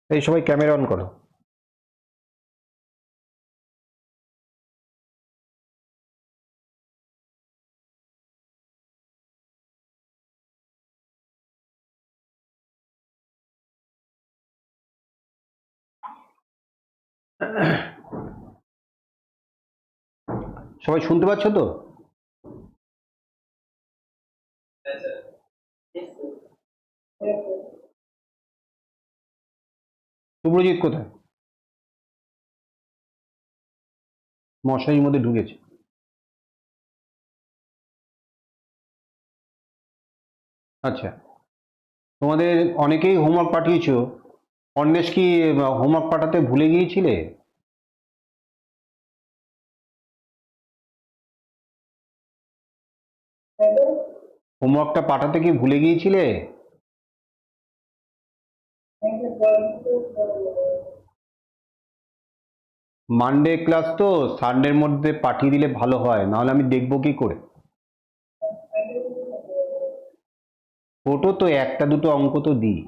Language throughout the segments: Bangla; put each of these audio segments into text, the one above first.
এই সবাই ক্যামেরা অন করো। সবাই শুনতে পাচ্ছ তো? শুভ্রজিৎ কোথায়? মশারির মধ্যে ঢুকেছে। আচ্ছা, তোমাদের অনেকেই হোমওয়ার্ক পাঠিয়েছো। অন্বেষ কি হোমওয়ার্ক পাঠাতে ভুলে গিয়েছিলে? হোমওয়ার্কটা পাঠাতে কি ভুলে গিয়েছিলে? মানডে ক্লাস তো, সানডের মধ্যে পাঠিয়ে দিলে ভালো হয়, নাহলে আমি দেখবো কি করে। ফটো তো একটা দুটো অঙ্ক তো দিই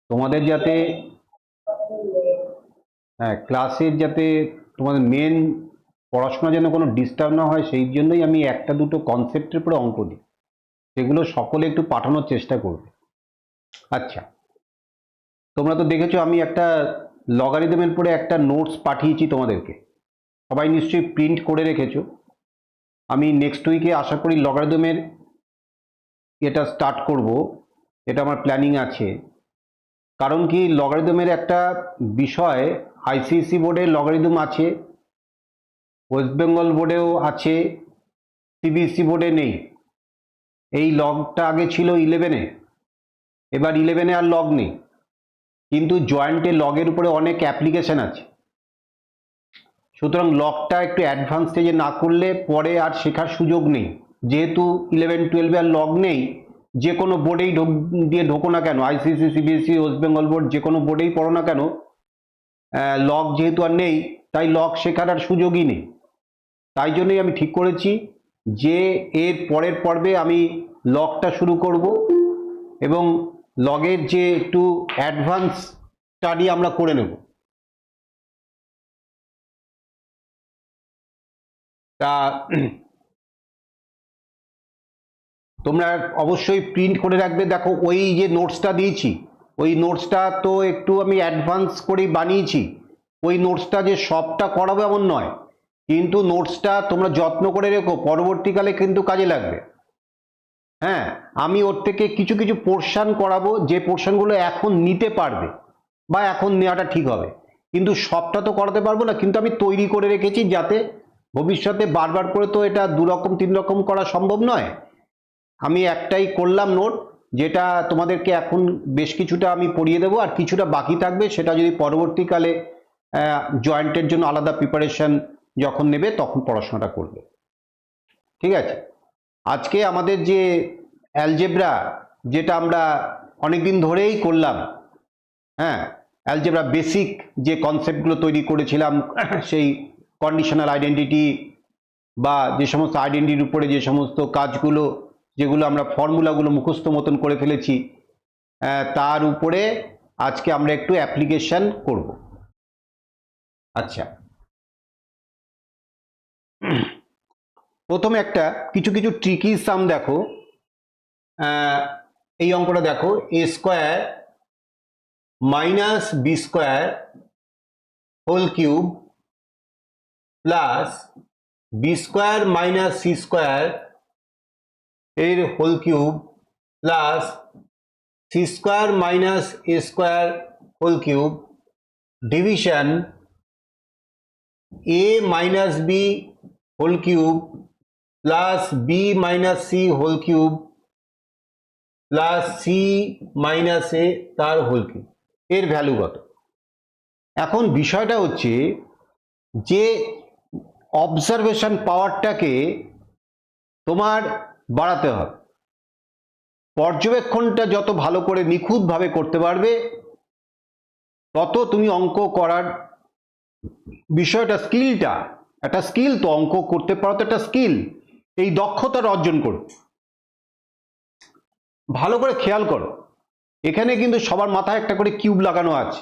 তোমাদের, যাতে হ্যাঁ ক্লাসের যাতে তোমাদের মেন পড়াশোনা যেন কোনো ডিস্টার্ব না হয়, সেই জন্যই আমি একটা দুটো কনসেপ্টের উপরে অঙ্ক দিই, সেগুলো সকলে একটু পাঠানোর চেষ্টা করবে। আচ্ছা, তোমরা তো দেখেছো আমি একটা লগারিদমের পরে একটা নোটস পাঠিয়েছি তোমাদেরকে, সবাই নিশ্চয়ই প্রিন্ট করে রেখেছো। আমি নেক্সট উইকে আশা করি লগারিদমের এটা স্টার্ট করব, এটা আমার প্ল্যানিং আছে। কারণ কি, লগারিদমের একটা বিষয় আইসিএসসি বোর্ডে লগারিদম আছে, ওয়েস্ট বেঙ্গল বোর্ডেও আছে, সিবিএসসি বোর্ডে নেই। এই লগটা আগে ছিল 11-এ, এবার 11-এ আর লগ নেই, কিন্তু জয়েন্টে লগের উপরে অনেক অ্যাপ্লিকেশন আছে। সুতরাং লগটা একটু অ্যাডভান্স স্টেজে না করলে পরে আর শেখার সুযোগ নেই। যেহেতু 11-12-এ আর লগ নেই, যে কোনো বোর্ডেই দিয়ে ঢোকো না কেন, ICSE CBSE West Bengal board যে কোনো বোর্ডেই পড়ো না কেন, লগ যেহেতু আর নেই, তাই লগ শেখার আর সুযোগই নেই। তাই জন্যই আমি ঠিক করেছি যে এর পরের পর্বে আমি লগটা শুরু করব, এবং লগের যে একটু অ্যাডভান্স স্টাডি আমরা করে নেব। তা তোমরা অবশ্যই প্রিন্ট করে রাখবে। দেখো, ওই যে নোটসটা দিয়েছি, ওই নোটসটা তো একটু আমি অ্যাডভান্স করেই বানিয়েছি। ওই নোটসটা যে সবটা করাবো এমন নয়, কিন্তু নোটসটা তোমরা যত্ন করে রেখো, পরবর্তীকালে কিন্তু কাজে লাগবে। হ্যাঁ, আমি ওর থেকে কিছু কিছু পোর্শন করাবো, যে পোর্শনগুলো এখন নিতে পারবে বা এখন নেওয়াটা ঠিক হবে, কিন্তু সবটা তো করাতে পারবো না। কিন্তু আমি তৈরি করে রেখেছি, যাতে ভবিষ্যতে বারবার করে তো এটা 2 রকম 3 রকম করা সম্ভব নয়। আমি একটাই করলাম নোট, যেটা তোমাদেরকে এখন বেশ কিছুটা আমি পড়িয়ে দেবো, আর কিছুটা বাকি থাকবে, সেটা যদি পরবর্তীকালে জয়েন্টের জন্য আলাদা প্রিপারেশন যখন নেবে তখন পড়াশোনাটা করবে। ঠিক আছে? আজকে আমাদের যে অ্যালজেব্রা, যেটা আমরা অনেকদিন ধরেই করলাম, হ্যাঁ, অ্যালজেব্রা বেসিক যে কনসেপ্টগুলো তৈরি করেছিলাম, সেই কন্ডিশনাল আইডেন্টিটি বা যে সমস্ত আইডেন্টিটির উপরে যে সমস্ত কাজগুলো, যেগুলো আমরা ফর্মুলাগুলো মুখস্থ মতন করে ফেলেছি, তার উপরে আজকে আমরা একটু অ্যাপ্লিকেশন করব। আচ্ছা, প্রথমে একটা কিছু কিছু ট্রিকি সাম দেখো। এই অঙ্কটা দেখো, A square minus B square whole cube plus B square minus C square এর whole cube plus C square minus A square whole cube division A minus B whole cube plus B minus C whole cube plus C minus A তার হোল কিউব, এর ভ্যালু কত? এখন বিষয়টা হচ্ছে যে অবজারভেশন পাওয়ারটাকে তোমার বাড়াতে হবে। পর্যবেক্ষণটা যত ভালো করে নিখুঁতভাবে করতে পারবে, তত তুমি অঙ্ক করার বিষয়টা, স্কিলটা, একটা স্কিল তো, অঙ্ক করতে পারো তো একটা স্কিল, এই দক্ষতাটা অর্জন করো। ভালো করে খেয়াল করো, এখানে কিন্তু সবার মাথায় একটা করে কিউব লাগানো আছে।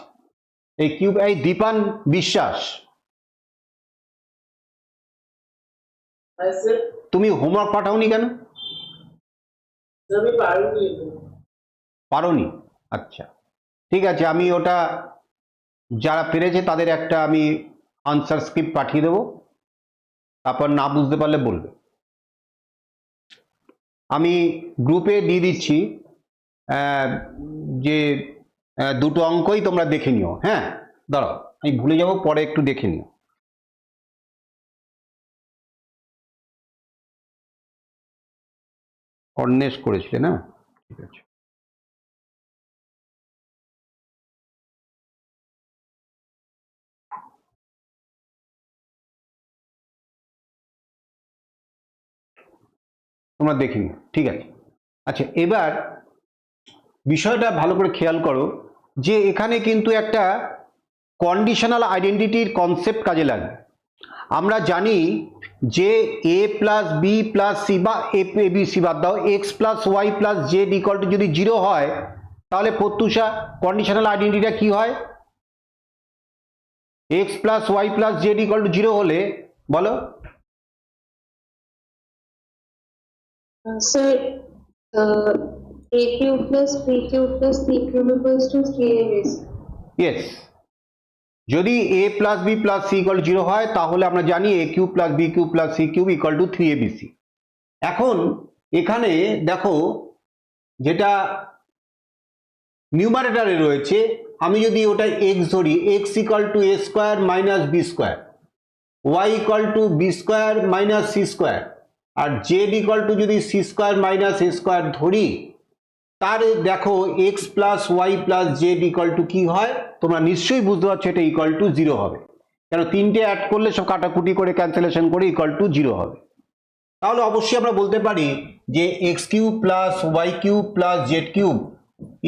এই কিউব, এই দীপান বিশ্বাস, তুমি হোমওয়ার্ক পাঠাওনি কেন? পারোনি? আচ্ছা ঠিক আছে, আমি ওটা যারা পেরেছে তাদের একটা আমি আনসার স্ক্রিপ্ট পাঠিয়ে দেবো, তারপর না বুঝতে পারলে বলবে। আমি গ্রুপে দিয়ে দিচ্ছি যে দুটো অঙ্কই তোমরা দেখে নিও। হ্যাঁ দাঁড়াও, আমি ভুলে যাবো, পরে একটু দেখে নিও। অন্বেষ করেছিলে না? ঠিক আছে, তোমরা দেখে নিও, ঠিক আছে। আচ্ছা এবার বিষয়টা ভালো করে খেয়াল করো যে এখানে কিন্তু একটা কন্ডিশনাল আইডেন্টিটির কনসেপ্ট কাজে লাগে। আমরা জানি যে A plus B plus C বা এ বি সি বাদ দাও, X plus Y plus Z equal to যদি 0 হয় তাহলে প্রত্যুষা কন্ডিশনাল আইডেন্টিটিটা কি হয়? X plus Y plus Z equal to 0 হলে বলো। Sir, a cube plus b cube plus c cube equals to 3ab. Yes, যদি A plus B plus C equal 0 হয় তাহলে আমরা জানি A cube plus B cube plus C cube equal to 3abc। এখন এখানে দেখো যেটা নিউমারেটরে রয়েছে, আমি যদি ওটা এক্স ধরি, X equal to A square minus B square, Y equal to B square minus C square, আর জেড ইকুয়াল টু যদি C square minus A square ধরি, তার দেখো X plus Y plus Z equal to কি হয়? তোমরা নিশ্চয়ই বুঝতে পারছো এটা ইকুয়াল টু 0 হবে, কেন তিনটে অ্যাড করলে সব কাটাকুটি করে ক্যান্সেলেশন করে ইকুয়াল টু 0 হবে। তাহলে অবশ্যই আমরা বলতে পারি যে X cube plus Y cube plus Z cube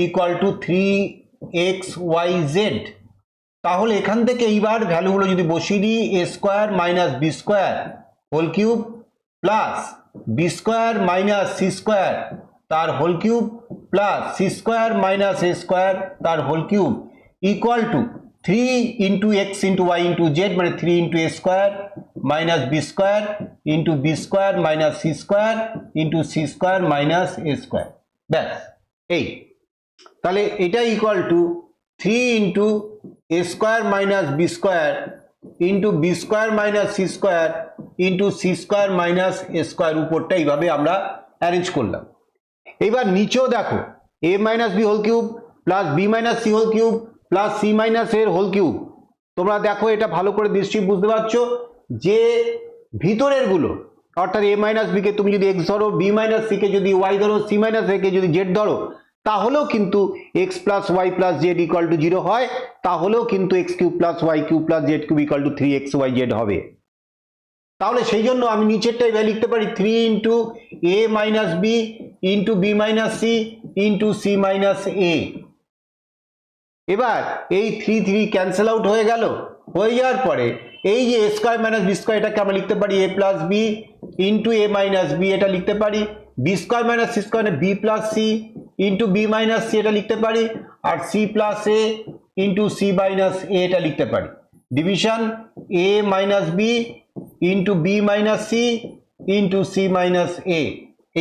equal to 3xyz। তাহলে এখান থেকে এইবার ভ্যালুগুলো যদি বসিয়ে দিই, A square minus B square whole cube plus B square minus C square তার whole cube plus C square minus A square তার whole cube equal to 3 into X into Y into Z, মানে 3 into A square minus B square into B square minus C square into C square minus A square. ব্যাস এই, তাহলে এটা equal to 3 into A square minus B square into B square minus C square into C square minus A square. উপরটা এইভাবে আমরা অ্যারেঞ্জ করলাম। এবার নিচেও দেখো A minus B whole cube plus B minus C whole cube plus C minus এর হোল কিউব। তোমরা দেখো এটা ভালো করে নিশ্চয়ই বুঝতে পারছো যে ভিতরের গুলো, অর্থাৎ এ মাইনাস বি কে তুমি যদি এক্স ধরো, বি মাইনাস সি কে যদি ওয়াই ধরো, সি মাইনাস এ কে যদি জেড ধরো, তাহলেও কিন্তু X plus Y plus Z equal to 0 হয়, তাহলেও কিন্তু X cube plus Y cube plus Z cube equal to 3xyz হবে। তাহলে সেই জন্য আমি নিচেরটা এভাবে লিখতে পারি 3 into A minus B into B minus C into C minus A. এবার এই 3 ক্যান্সেল আউট হয়ে গেল, হয়ে যাওয়ার পরে এই যে A square minus B square এটাকে আমরা লিখতে পারি A plus B into A minus B, এটা লিখতে পারি B square minus C square B plus C into B minus C, এটা লিখতে পারি, আর C plus A into C minus A এটা লিখতে পারি। Division A minus B into B minus C into C minus A.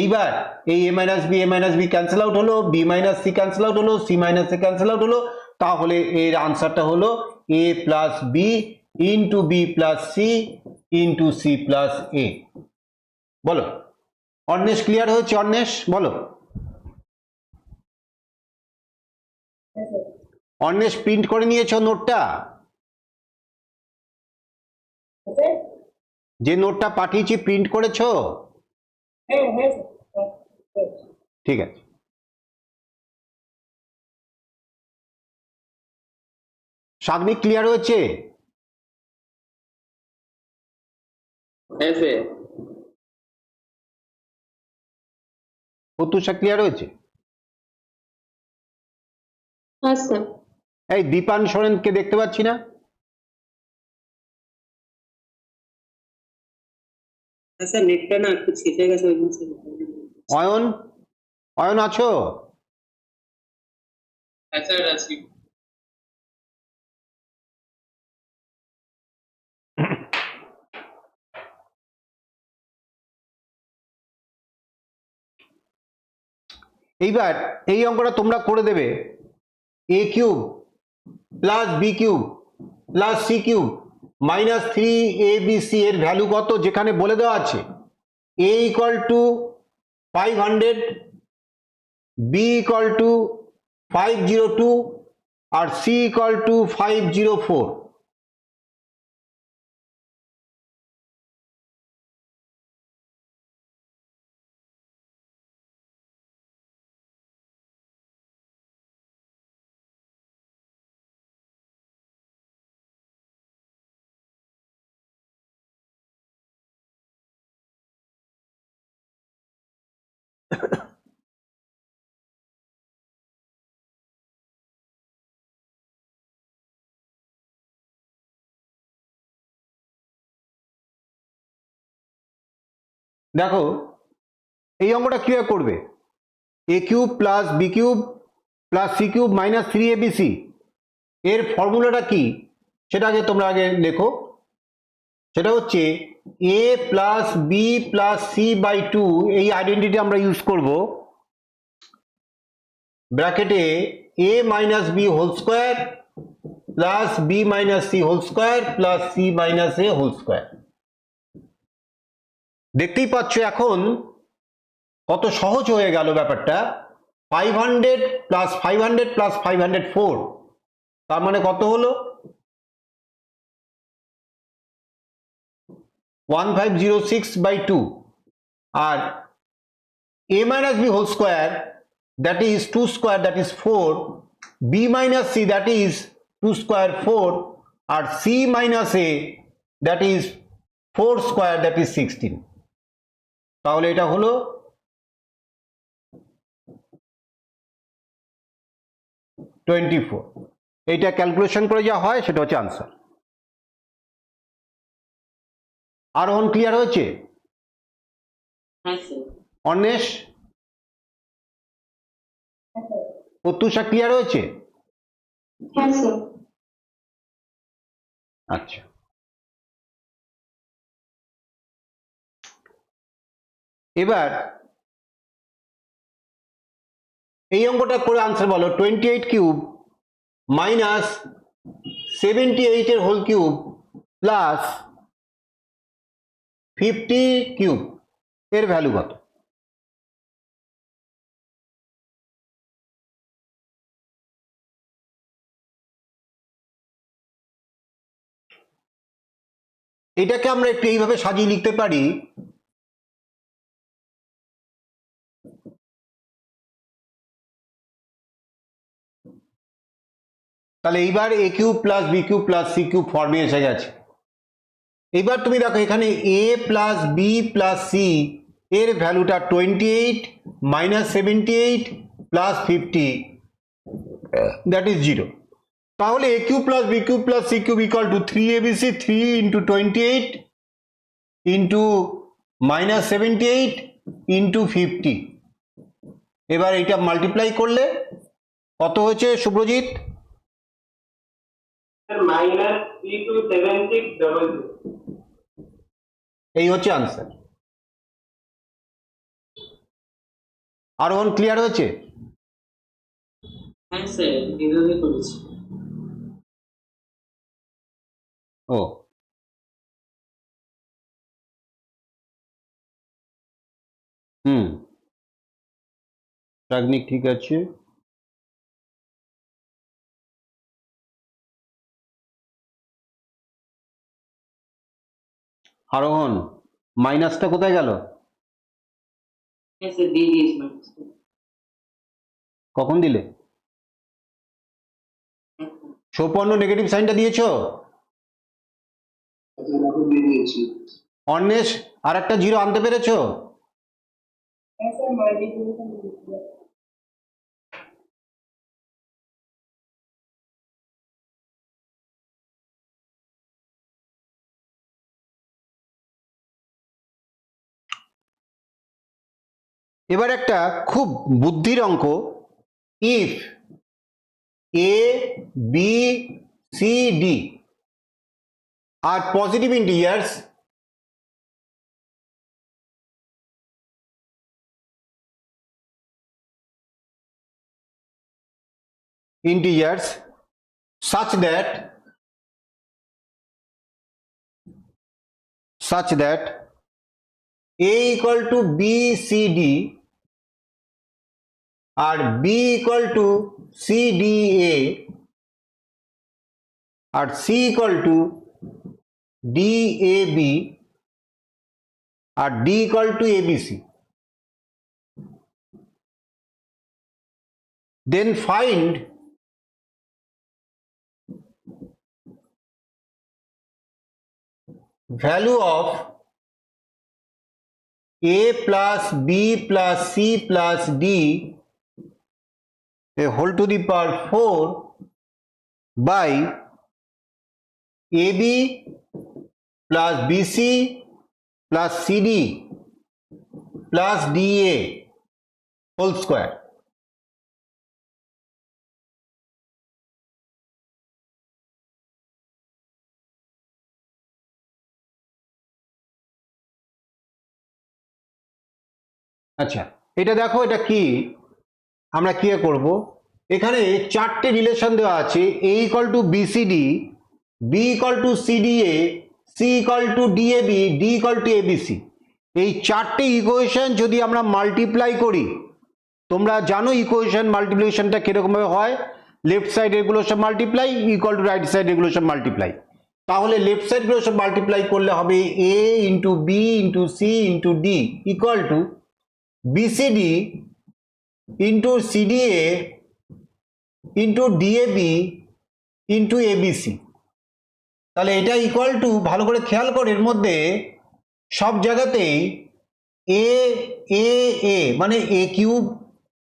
এইবার এই A minus B cancel out হলো, B minus C cancel out হলো, C minus A cancel out হলো, তাহলে এর আনসারটা হলো A plus B into B plus C into C plus A. বলো অন্বেষ, ক্লিয়ার হয়েছে? অন্বেষ বলো। অন্বেষ প্রিন্ট করে নিয়েছো নোটটা? যে নোটটা পাঠিয়েছি প্রিন্ট করেছো? ঠিক আছে। সাগ্নিক ক্লিয়ার হয়েছে? প্রত্যুষা ক্লিয়ার হয়েছে? হ্যাঁ স্যার। এই দীপান সোরেনকে দেখতে পাচ্ছি না। স্যার নেটটা না একটু ছিটে গেছে ওই জন্য। অয়ন, অয়ন আছো? হ্যাঁ স্যার আছি। এইবার এই অঙ্কটা তোমরা করে দেবে A cube plus B cube plus C cube minus 3abc এর ভ্যালু কত, যেখানে বলে দেওয়া আছে a equal to 500, b equal to 502 আর c ইকুয়াল টু 504। দেখো এই অঙ্কটা কিভাবে করবে, A cube plus B cube plus C cube minus 3abc এর ফর্মুলাটা কি সেটা আগে তোমরা আগে লেখো। সেটা হচ্ছে A plus B plus C by 2, এই আইডেন্টিটি আমরা ইউজ করব ব্র্যাকেটে A minus B whole square plus B minus C whole square plus C minus A whole square. দেখতেই পাচ্ছ এখন কত সহজ হয়ে গেল ব্যাপারটা। 500 প্লাস 500 প্লাস 504, তার মানে কত হলো 1506 বাই 2, আর a minus b whole square that is 2 square that is 4, b minus c that is 2 square 4, আর c minus a that is 4 square that is 16। তাহলে এটা হলো 24। এইটা ক্যালকুলেশন করে যা হয় সেটা হচ্ছে আনসার। আরোহণ ক্লিয়ার হয়েছে? হ্যাঁ স্যার। অন্বেষ, প্রত্যুষা ক্লিয়ার হয়েছে? হ্যাঁ স্যার। আচ্ছা, এবার এই অঙ্কটা করে আনসার বলো। 28 কিউব মাইনাস 78 এর হোল কিউব প্লাস 50 কিউব এর ভ্যালু কত? এটাকে আমরা একটু এইভাবে সাজিয়ে লিখতে পারি, তাহলে এইবার A cube plus B cube plus C cube ফর্মে এসে গেছে। এইবার তুমি দেখো এখানে A plus B plus C এর ভ্যালুটা 28 মাইনাস 78 প্লাস 50, দ্যাট ইজ 0। তাহলে A cube plus B cube plus C cube equal to 3abc, 3 into 28 into minus 78 into 50। এবার এইটা মাল্টিপ্লাই করলে কত হয়েছে শুভ্রজিৎ? minus 327600। এই হচ্ছে আনসার। আরোহণ ক্লিয়ার হয়েছে? হ্যাঁ স্যার, এভাবে করেছি। ও, রাগনিক ঠিক আছে। আরোহণ মাইনাসটা কোথায় গেল? হ্যাঁ স্যার, দিয়ে দিয়েছিলাম। কখন দিলে? সৌপর্ণ নেগেটিভ সাইনটা দিয়েছো? অন্বেষ আর একটা জিরো আনতে পেরেছো? এবার একটা খুব বুদ্ধির অঙ্ক, if A B C D are positive integers integers such that a equal to b c d আর b equal to c d a আর c equal to d a b আর d equal to a b c. Then find value of a plus b plus c plus d a whole to the power 4 by ab plus bc plus cd plus da whole square. আচ্ছা, এটা দেখো, এটা কি আমরা কি করব, এখানে চারটে রিলেশন দেওয়া আছে, a equal two BCD, b equal two CDA, c equal two DAB, d equal to ABC. এই চারটে ইকুয়েশন যদি আমরা মাল্টিপ্লাই করি, তোমরা জানো ইকুয়েশন মাল্টিপ্লিকেশনটা কিরকম ভাবে হয়, লেফট সাইড এগুলো সব multiply equal to right side এগুলো সব মাল্টিপ্লাই। তাহলে লেফট সাইড গুলো সব মাল্টিপ্লাই করলে হবে a into B into C into D equal to BCD into CDA into DAB into ABC। তাহলে এটা ইকুয়াল টু, ভালো করে খেয়াল করে, এর মধ্যে সব জায়গাতেই এ এ এ মানে এ কিউব,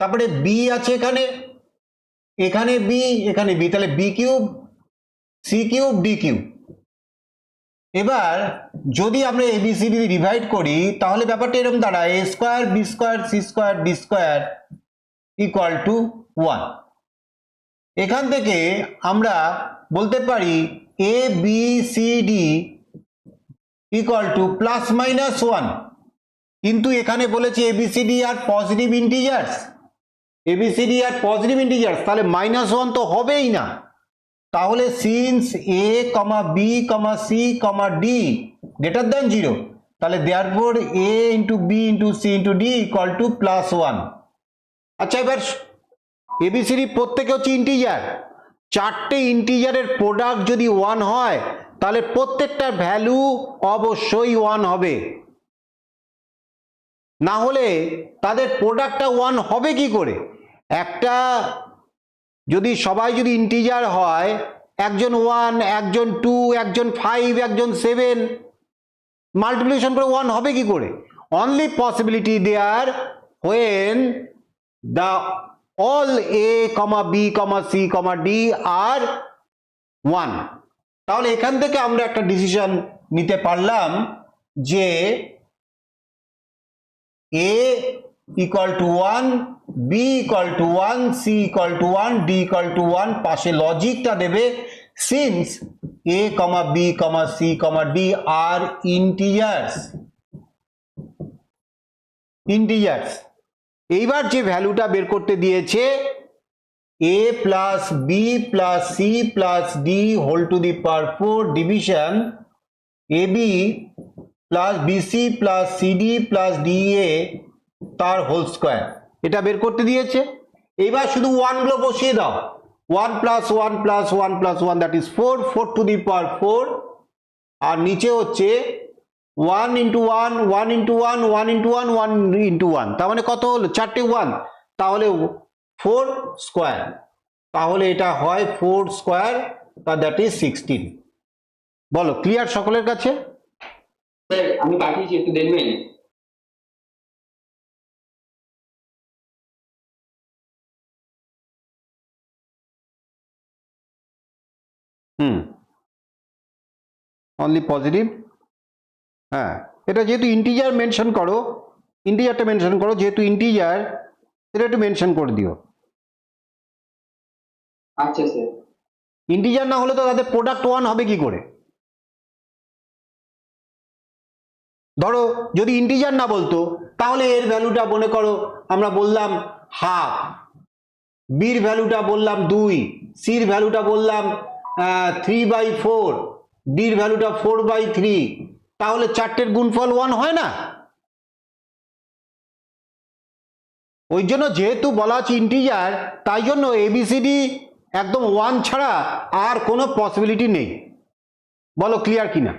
তারপরে বি আছে এখানে, এখানে বি, এখানে বি, তাহলে B cube, C cube, D cube. এবার যদি আমরা এবিসিডি ডিভাইড করি তাহলে ব্যাপারটা এরকম দাঁড়ায় a square B square C square D square equal to 1। এখান থেকে আমরা বলতে পারি A B C D equal to plus minus 1, কিন্তু এখানে বলেছে ABCD are positive integers, ABCD are positive integers, তাহলে মাইনাস 1 তো হবেই না। তাহলে since a comma B comma C comma D greater than 0, তাহলে therefore a into B into C into D equal to plus 1। আচ্ছা, এবার এবিসিডি প্রত্যেকে হচ্ছে ইন্টিজার, চারটে ইন্টিজারের প্রোডাক্ট যদি 1 হয় তাহলে প্রত্যেকটার ভ্যালু অবশ্যই 1 হবে, না হলে তাদের প্রোডাক্টটা 1 হবে কি করে? একটা যদি সবাই যদি ইন্টিজার হয়, একজন 1, একজন 2, একজন 5, একজন 7, মাল্টিপ্লিকেশন করে 1 হবে কি করে? Only possibility there when the all A comma B comma C comma D are 1। তাহলে এখান থেকে আমরা একটা ডিসিশন নিতে পারলাম যে A equal to 1, B equal to 1, C equal to 1, D equal to 1, পাশে লজিকটা দেবে since A comma B comma C comma D are integers. এইবার যে ভ্যালুটা বের করতে দিয়েছে a plus B plus C plus D whole to the power 4 division A B plus BC plus CD plus DA তার হোল স্কোয়ার, এটা বের করতে দিয়েছে। এইবার শুধু 1 গুলো বসিয়ে দাও, 1 plus 1 plus 1 plus 1 that is 4, 4 to the power 4, আর নিচে হচ্ছে 1 ইন্টু 1, 1 ইন্টু 1, 1 ইন্টু 1, 1 ইন্টু 1, তার মানে কত হলো? 4টে 1, তাহলে 4 স্কোয়ার, তাহলে এটা হয় 4 স্কোয়ার, দ্যাট ইজ 16। বলো, ক্লিয়ার সকলের কাছে? স্যার আমি পাঠিয়েছি, একটু দেখবেন। Only positive. হ্যাঁ, এটা যেহেতু ইন্টিজার মেনশন করো, ইন্টিজারটা মেনশন করো, যেহেতু ইন্টিজার এটা একটু মেনশন করে দিও। আচ্ছা স্যার। ইন্টিজার না হলে তো তাদের প্রোডাক্ট 1 হবে কি করে? ধরো যদি ইন্টিজার না বলতো তাহলে এর ভ্যালুটা মনে করো আমরা বললাম হাফ, বির ভ্যালুটা বললাম 2, সির ভ্যালুটা বললাম 3/4, ডির ভ্যালুটা 4/3, তাহলে চারটের গুণফল 1 হয় না? ওই জন্য যেহেতু বলা আছে ইন্টিজার, তাই জন্য এবিসিডি একদম 1 ছাড়া আর কোনো পসিবিলিটি নেই। বলো ক্লিয়ার কিনা?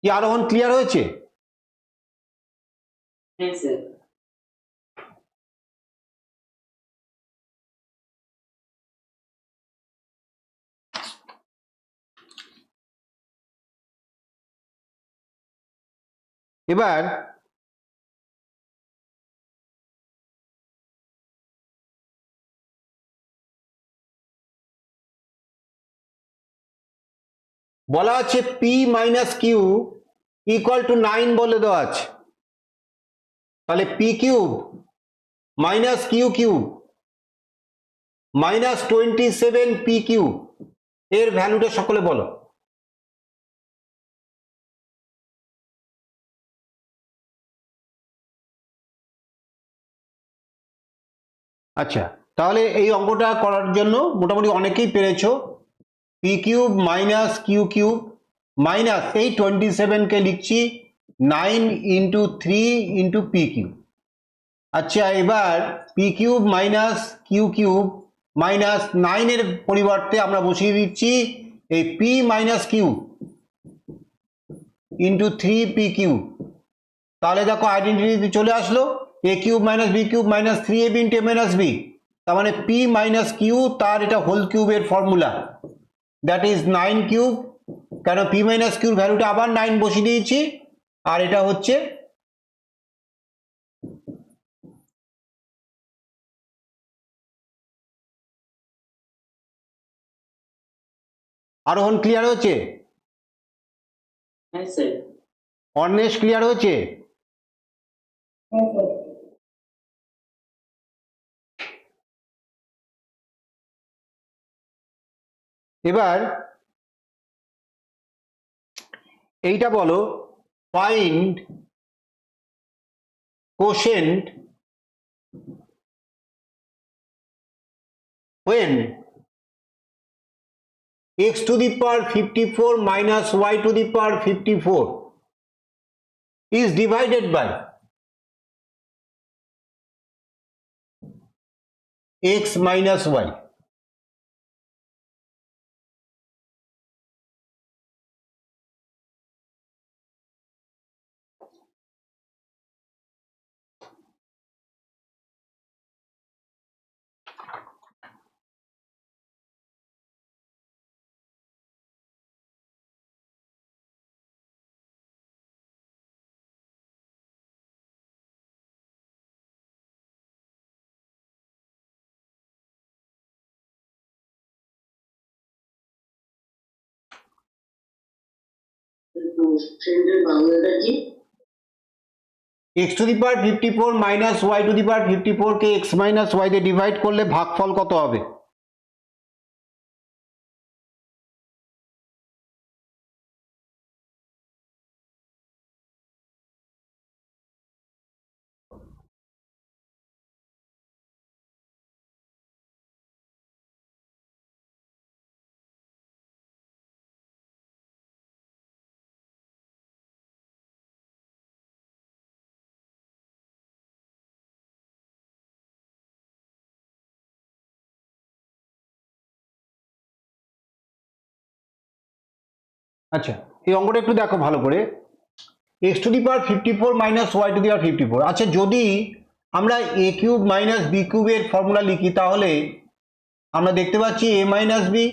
কি আরোহণ ক্লিয়ার হয়েছে? হ্যাঁ স্যার। এবার বলা আছে P minus Q equal to 9 বলে দেওয়া আছে। তাহলে P cube minus Q cube minus 27 P Q এর ভ্যালুটা সকলে বলো। আচ্ছা, তাহলে এই অঙ্কটা করার জন্য মোটামুটি অনেকেই পেরেছো। P cube minus Q cube minus এই 27কে লিখছি 9 ইন্টু 3 ইন্টু পি কিউব। আচ্ছা, এবার P cube minus Q cube minus 9 এর পরিবর্তে আমরা বসিয়ে দিচ্ছি এই P minus Q into 3 P Q. তাহলে দেখো আইডেন্টিটি চলে আসলো, A cube minus B cube minus 3ab into A minus B. তার মানে পি মাইনাস কিউ তার এটা হোল কিউবের ফর্মুলা, দ্যাট ইজ 9 কিউব। কেন পি মাইনাস কিউর ভ্যালুটা আবার 9 বসিয়ে দিয়েছি, আর এটা হচ্ছে আরোহণ ক্লিয়ার হয়েছে? হ্যাঁ স্যার। অর্ণেশ ক্লিয়ার হয়েছে? এবার এইটা বলো, find quotient when x to the power 54 minus y to the power 54 is divided by x minus y. x to the power 54 minus y to the power 54 K x minus y দিয়ে ডিভাইড করলে ভাগফল কত হবে? আচ্ছা, এই অঙ্কটা একটু দেখো ভালো করে। x to the power 54 minus y to the power 54। আচ্ছা, যদি আমরা a কিউব মাইনাস বি কিউবের ফর্মুলা লিখি তাহলে আমরা দেখতে পাচ্ছি a minus B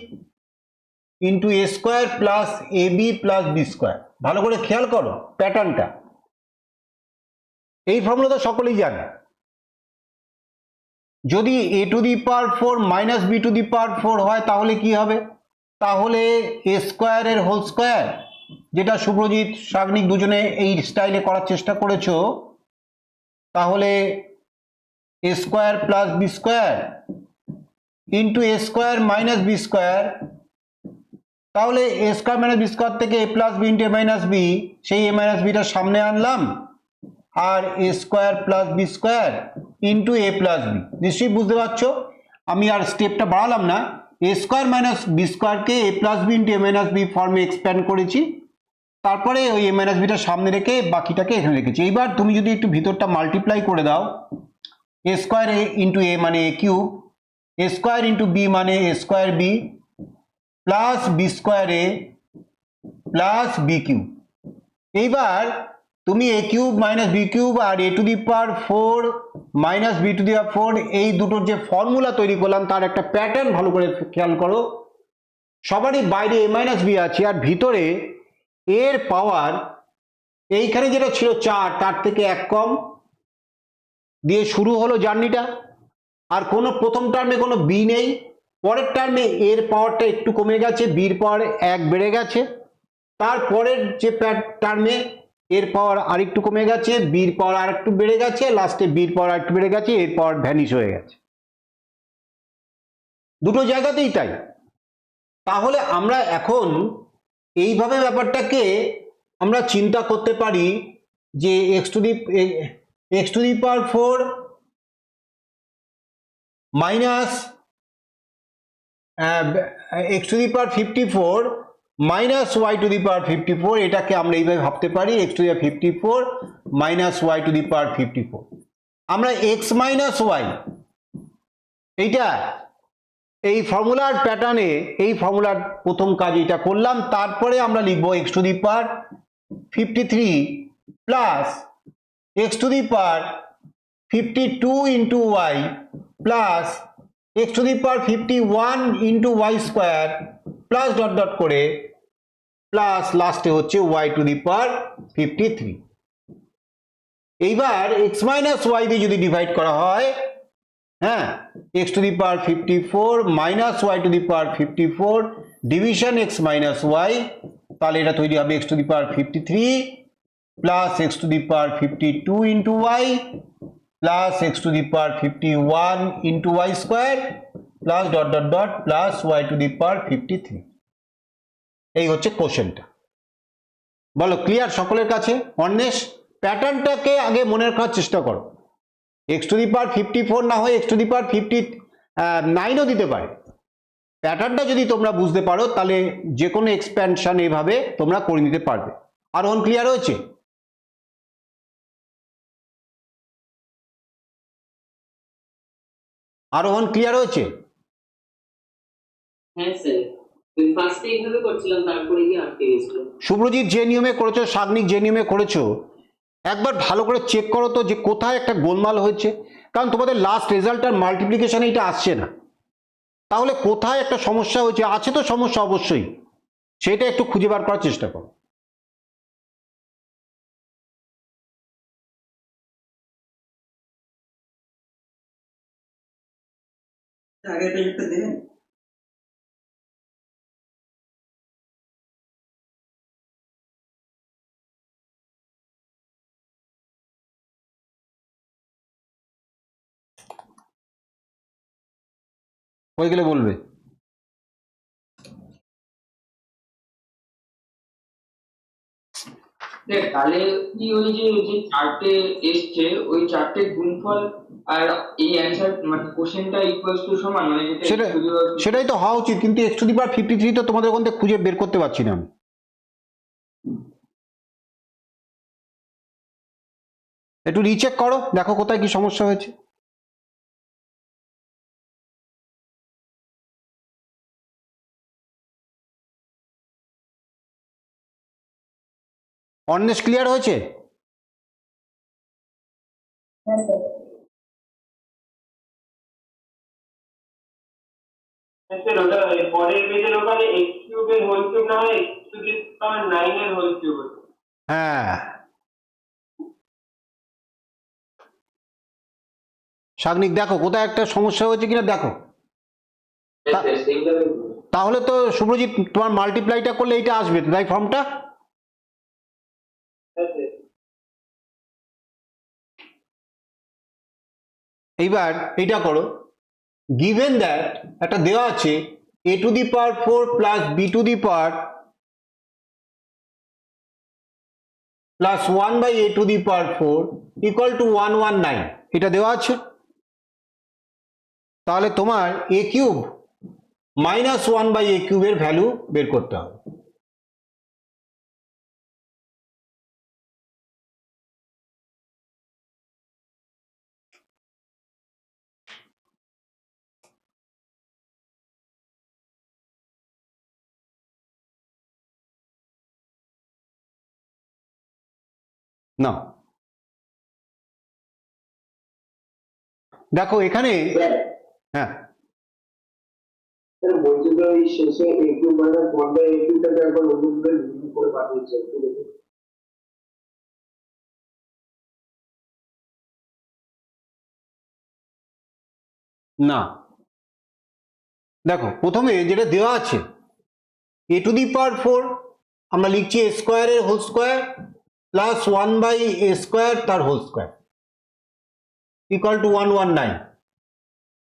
into A square plus A B plus B square. ভালো করে খেয়াল করো প্যাটার্নটা, এই ফর্মুলা তো সকলেই জানে। যদি a to the power 4 minus B to the power 4 হয় তাহলে কি হবে? তাহলে এ স্কোয়ারের হোল স্কোয়ার, যেটা শুভ্রজিৎ সাগ্নিক দুজনে এই স্টাইলে করার চেষ্টা করেছো, তাহলে A square plus B square into A square minus B square. তাহলে A square minus B square থেকে A plus B into A minus B, সেই এ মাইনাস বিটা সামনে আনলাম, আর A square plus B square into A plus B. নিশ্চয়ই বুঝতে পারছো, আমি আর স্টেপটা বাড়ালাম না, এ স্কোয়ার মাইনাস বি স্কোয়ারকে এ plus B into A minus B ফর্মে এক্সপ্যান্ড করেছি, তারপরে ওই এ মাইনাস বিটা সামনে রেখে বাকিটাকে এখানে রেখেছি। এইবার তুমি যদি একটু ভিতরটা মাল্টিপ্লাই করে দাও, এ স্কোয়ার এ ইন্টু এ মানে A cube, A square into B মানে A square B plus B square A plus B cube. এইবার তুমি A cube minus B cube আর A to the power 4 minus B to the power 4 এই দুটোর যে ফর্মুলা তৈরি করলাম তার একটা প্যাটার্ন ভালো করে খেয়াল করো। সবারই বাইরে এ মাইনাস বি আছে আর ভিতরে এর পাওয়ার এইখানে যেটা ছিল 4 তার থেকে 1 কম দিয়ে শুরু হলো জার্নিটা। আর কোনো প্রথম টার্মে কোনো বি নেই, পরের টার্মে এর পাওয়ারটা একটু কমে গেছে, বির পাওয়ার 1 বেড়ে গেছে, তারপরের যে টার্মে এর পাওয়ার আরেকটু কমে গেছে, বির পাওয়ার আর একটু বেড়ে গেছে, লাস্টে বির পাওয়ার আরেকটু বেড়ে গেছে, এর পাওয়ার ভ্যানিশ হয়ে গেছে, দুটো জায়গাতেই তাই। তাহলে আমরা এখন এইভাবে ব্যাপারটাকে আমরা চিন্তা করতে পারি যে X to the power 4 minus X to the power 54 minus Y to the power 54, এটাকে আমরা এইভাবে ভাবতে পারি X to the power 54 minus Y to the power 54। আমরা এক্স মাইনাস ওয়াই এইটা এই ফর্মুলার প্যাটার্নে এই ফর্মুলার প্রথম কাজ এটা করলাম, তারপরে আমরা লিখবো X to the power 53 plus X to the power 52 into Y plus X to the power 51 into Y square plus dot dot করে প্লাস লাস্টে হচ্ছে ওয়াই টু দি পাওয়ার 53। এইবার এক্স মাইনাস ওয়াই দিয়ে যদি ডিভাইড করা হয়, হ্যাঁ, X to the power 54 minus Y to the power 54 division X minus Y, তাহলে এটা তৈরি হবে X to the power 53 plus X to the power 52 into Y plus X to the power 51 into Y square plus dot dot dot plus Y to the power 53। এই হচ্ছে কোশ্চেনটা। বলো ক্লিয়ার সকলের কাছে? অন্বেষ, প্যাটার্নটাকে আগে মনে রাখার চেষ্টা করো। এক্স টু দি পাওয়ার 54 না হয় এক্স টু দি পাওয়ার 59ও দিতে পারে। প্যাটার্নটা যদি তোমরা বুঝতে পারো তাহলে যে কোনো এক্সপ্যানশন এভাবে তোমরা করে নিতে পারবে। আরোহণ ক্লিয়ার হয়েছে? আরোহণ ক্লিয়ার হয়েছে? হ্যাঁ স্যার, ওই ফার্স্টে এইভাবে করছিলাম, তারপরে গিয়ে আটকে গেছিল। শুভ্রজিৎ যে নিয়মে করেছো, সাগ্নিক যে নিয়মে করেছো, একবার ভালো করে চেক করো তো যে কোথায় একটা গোলমাল হয়েছে। কারণ তোমাদের লাস্ট রেজাল্ট আর মাল্টিপ্লিকেশনে এটা আসছে না, তাহলে কোথায় একটা সমস্যা হয়েছে। আছে তো সমস্যা অবশ্যই, সেটা একটু খুঁজে বার করার চেষ্টা করো। আগের পেজটা দিলেন? হয়ে গেলে বলবে। তাহলে কি ওই যে যে চারটে এসছে ওই চারটে গুণফল আর এই অ্যান্সার মানে কোশ্চেনটা ইকুয়ালস টু সমান, মানে যেটা সেটা সেটাই তো হওয়া উচিত, কিন্তু এক্স টু দি পাওয়ার 53 তো তোমাদের ওখান থেকে খুঁজে বের করতে পারছি না আমি। একটু রিচেক করো, দেখো কোথায় কি সমস্যা হয়েছে। অন্বেষ ক্লিয়ার হয়েছে? স্যার ওটা পরের পেজের ওখানে এক্স কিউবের হোল কিউব না হয় এক্স টু দি পাওয়ার 9 এর হোল কিউব। হ্যাঁ, সাগ্নিক দেখো কোথায় একটা সমস্যা হয়েছে কিনা দেখো। তাহলে তো শুভ্রজিৎ তোমার মাল্টিপ্লাইটা করলে এইটা আসবে তো, তাই ফর্মটা। এইবার এইটা করো, গিভেন দ্যাট একটা দেওয়া আছে a to the power 4 plus b two the power plus 1/a⁴ equal to 119, এটা দেওয়া আছে। তাহলে তোমার a³ মাইনাস 1/a³ এর ভ্যালু বের করতে হবে। না দেখো এখানে, হ্যাঁ বলছি তো এই শেষে a³ মাইনাস 1/a³ টাকে একবার নতুন করে লিখে করে পাঠিয়েছে একটু দেখুন। না দেখো প্রথমে যেটা দেওয়া আছে a⁴ আমরা লিখছি a² এর হোল স্কোয়ার প্লাস 1/a² তার হোল স্কোয়ার ইকুয়াল টু 119।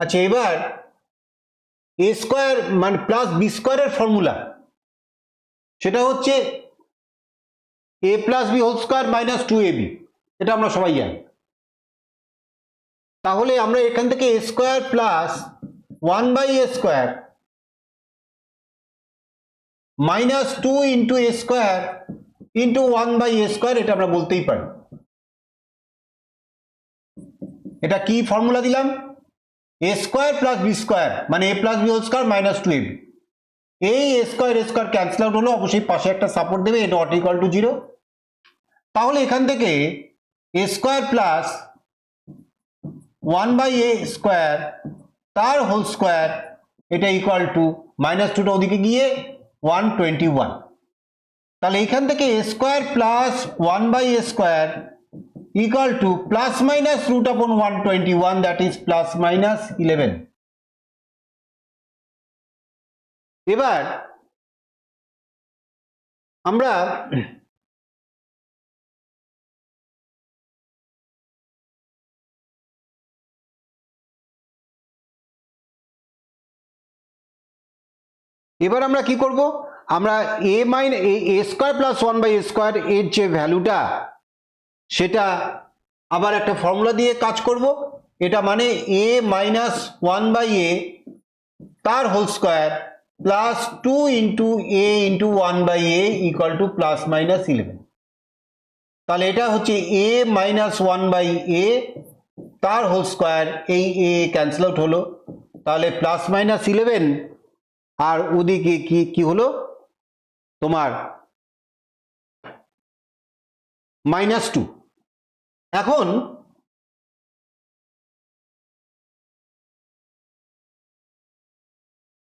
আচ্ছা এবার a² মানে প্লাস b² এর ফর্মুলা সেটা হচ্ছে a + b whole square minus 2ab, এটা আমরা সবাই জানি। তাহলে আমরা এখান থেকে a² plus 1/a² minus 2 into a² into 1/a² এটা আমরা বলতেই পারি। এটা কি ফর্মুলা দিলাম? a² প্লাস b² মানে a + b whole square minus 2ab। এই a² ক্যান্সেল আউট হলো, অবশ্যই পাশে একটা সাপোর্ট দেবে, এটা নট ইকুয়াল টু 0। তাহলে এখান থেকে a² প্লাস 1/a² তার হোল স্কোয়ার এটা ইকুয়াল টু মাইনাস 2টা ওদিকে গিয়ে 121। তাহলে এখান থেকে a² plus 1/a² equal to plus minus √121, that is plus minus 11। এবার আমরা কি করব? আমরা a² প্লাস 1/a² এর যে ভ্যালুটা সেটা আবার একটা ফর্মুলা দিয়ে কাজ করব। এটা মানে a মাইনাস 1/a তার whole square plus 2 into a into 1/a equal to plus minus 11। তাহলে এটা হচ্ছে a মাইনাস 1/a তার হোল স্কোয়ার, এই a ক্যান্সেল আউট হলো, তাহলে প্লাস মাইনাস 11 আর ওদিকে কি হলো তোমার মাইনাস 2। এখন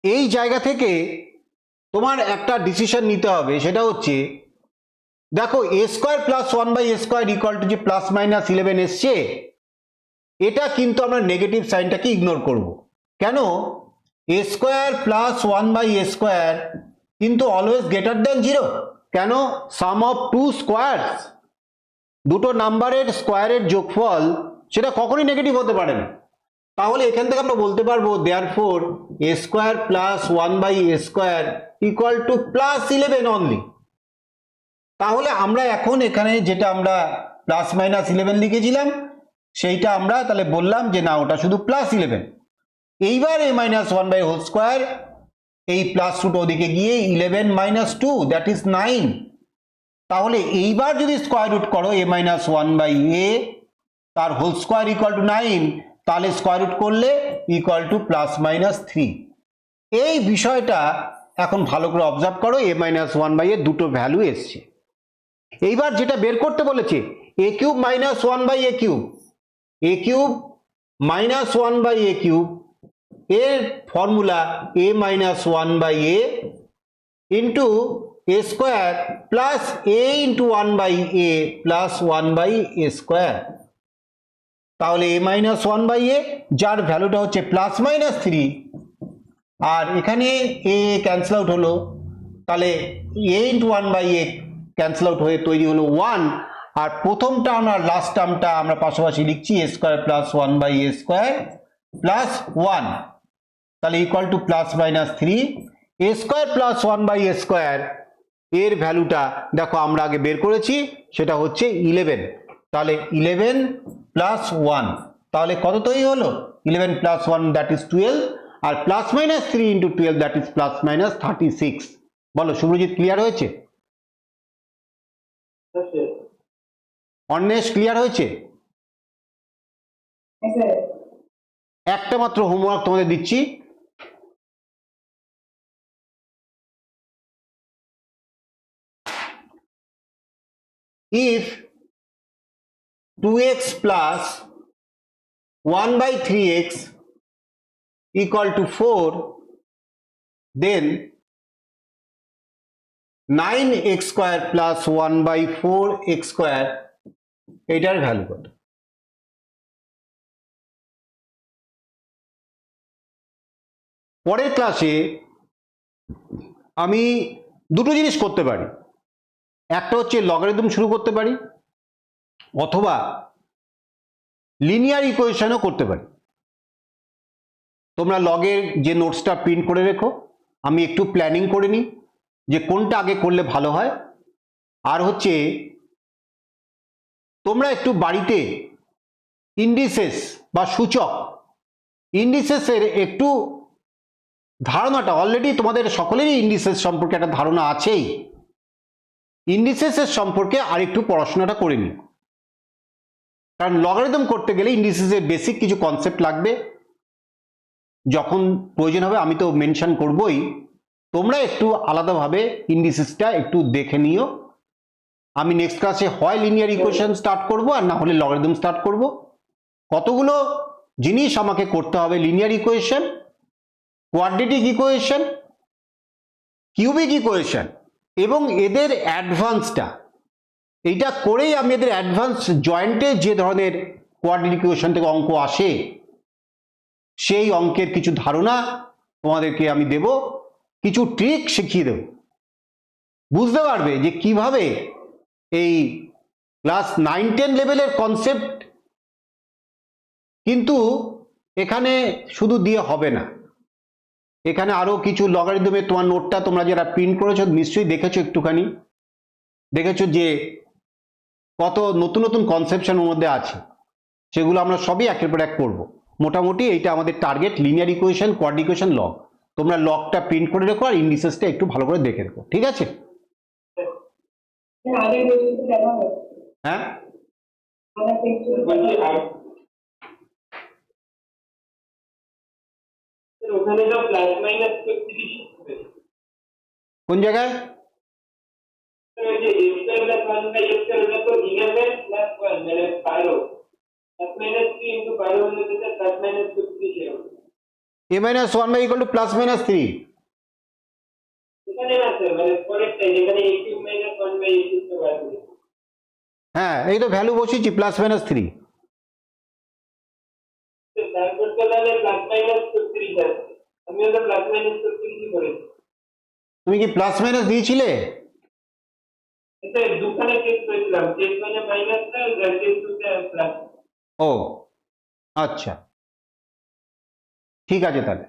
এই জায়গা থেকে তোমার একটা ডিসিশন নিতে হবে, সেটা হচ্ছে দেখো a² plus 1/a² equal to যে প্লাস মাইনাস 11 এসছে, এটা কিন্তু আমরা নেগেটিভ সাইনটাকে ইগনোর করব। কেন? a² প্লাস 1/a² কিন্তু অলওয়েজ গ্রেটার দ্যান 0। কেন? সাম অফ টু স্কোয়ারস, দুটো নাম্বারের স্কোয়ারের যোগফল সেটা কখনোই নেগেটিভ হতে পারে না। তাহলে এখান থেকে আমরা বলতে পারবো therefore a² plus 1/a² equal to plus 11 only. তাহলে আমরা এখন এখানে যেটা আমরা প্লাস মাইনাস 11 লিখেছিলাম সেইটা আমরা তাহলে বললাম যে না, ওটা শুধু প্লাস 11। এইবার a মাইনাস 1/² এই প্লাস রুট ওদিকে গিয়ে 11 মাইনাস 2 দ্যাট ইজ 9। তাহলে এইবার যদি স্কোয়ার রুট করো a মাইনাস 1/a তার হোল স্কোয়ার ইকুয়াল টু 9, তাহলে স্কোয়ার রুট করলে ইকুয়াল টু প্লাস মাইনাস 3। এই বিষয়টা এখন ভালো করে অবজার্ভ করো, a মাইনাস 1/a দুটো ভ্যালু এসছে। এইবার যেটা বের করতে বলেছে a³ minus 1/a³, a³ minus 1/a³ এর formula a minus 1/a into a² plus a into 1/a plus 1/a²। তাহলে a মাইনাস 1/a যার ভ্যালুটা হচ্ছে প্লাস মাইনাস 3, আর এখানে a ক্যান্সেল আউট হলো, তাহলে a into 1/a cancel out হয়ে তৈরি হলো 1। আর প্রথম টার্ম আর লাস্ট টার্মটা আমরা পাশাপাশি লিখছি a² প্লাস 1/a² প্লাস 1, তাহলে equal to plus minus 3। a² plus 1/a² এর ভ্যালুটা দেখো আমরা আগে বের করেছি, সেটা হচ্ছে 11। তাহলে 11 প্লাস 1, তাহলে কত তৈরি হলো? 11 প্লাস 1 দ্যাট ইজ 12, আর plus minus 3 into 12 that is plus minus 36। বলো শুভ্রজিৎ, ক্লিয়ার হয়েছে? অন্বেষ ক্লিয়ার হয়েছে? একটা মাত্র হোমওয়ার্ক তোমাদের দিচ্ছি, if 2x plus 1 by 3x equal to 4, then 9x square plus 1 by 4x square এটার ভ্যালু কত? পরের ক্লাসে আমি দুটো জিনিস করতে পারি, একটা হচ্ছে লগারিদম শুরু করতে পারি, অথবা লিনিয়ার ইকুয়েশনও করতে পারি। তোমরা লগের যে নোটসটা প্রিন্ট করে রেখো, আমি একটু প্ল্যানিং করে নিই যে কোনটা আগে করলে ভালো হয়। আর হচ্ছে তোমরা একটু বাড়িতে ইন্ডিসেস বা সূচক, ইন্ডিসেসের একটু ধারণাটা, অলরেডি তোমাদের সকলেরই ইন্ডিসেস সম্পর্কে একটা ধারণা আছেই, ইন্ডিসেসের সম্পর্কে আর একটু পড়াশোনাটা করে নিই। কারণ লগারিদম করতে গেলে ইন্ডিসেসের বেসিক কিছু কনসেপ্ট লাগবে, যখন প্রয়োজন হবে আমি তো মেনশন করবই, তোমরা একটু আলাদাভাবে ইন্ডিসেসটা একটু দেখে নিও। আমি নেক্সট ক্লাসে হয় লিনিয়ার ইকুয়েশন স্টার্ট করব, আর না হলে লগারিদম স্টার্ট করব। কতগুলো জিনিস আমাকে করতে হবে: linear equation, quadratic equation, cubic equation, এবং এদের অ্যাডভান্সটা। এইটা করেই আমি এদের অ্যাডভান্স জয়েন্টে যে ধরনের কোয়াড্রেটিক ইকুয়েশন থেকে অঙ্ক আসে, সেই অঙ্কের কিছু ধারণা তোমাদেরকে আমি দেব, কিছু ট্রিক শিখিয়ে দেব। বুঝতে পারবে যে কিভাবে এই ক্লাস 9-10 লেভেলের কনসেপ্ট কিন্তু এখানে শুধু দিয়ে হবে না, এখানে আরো কিছু লগারিদমের তোমার নোটটা তোমরা যারা প্রিন্ট করেছো নিশ্চয়ই দেখেছো, একটুখানি দেখেছো যে কত নতুন নতুন কনসেপশন ওর মধ্যে আছে, সেগুলো আমরা সবই একের পর এক করবো। মোটামুটি এইটা আমাদের target, linear equation, quadratic equation, log. তোমরা লগটা প্রিন্ট করে রেখো আর ইন্ডিসেসটা একটু ভালো করে দেখে রেখো, ঠিক আছে? হ্যাঁ, ওখানে তো প্লাস মাইনাস কোন জায়গায়? ওই যে x প্লাস 1 বাই x এর ওটা তো 11 প্লাস 1 মানে 12 প্লাস মাইনাস 3 ইনটু 12 হলে যেটা প্লাস মাইনাস 50 হবে। a minus 1 by equal to plus minus 3। এখানে আছে মানে পরেরটা যেখানে a cube minus 1 by a cube তো বার করি। হ্যাঁ, এই তো ভ্যালু বসিয়েছি প্লাস মাইনাস 3। তো তারপর তো তাহলে প্লাস মাইনাস 50 আছে, আমি ওটা প্লাস মাইনাস 50 করেছি। তুমি কি প্লাস মাইনাস দিয়েছিলে? এটা দুখানে চেক করেছিলাম, চেক মানে মাইনাসটা আর চেক টুতে প্লাস। ও আচ্ছা, ঠিক আছে তাহলে।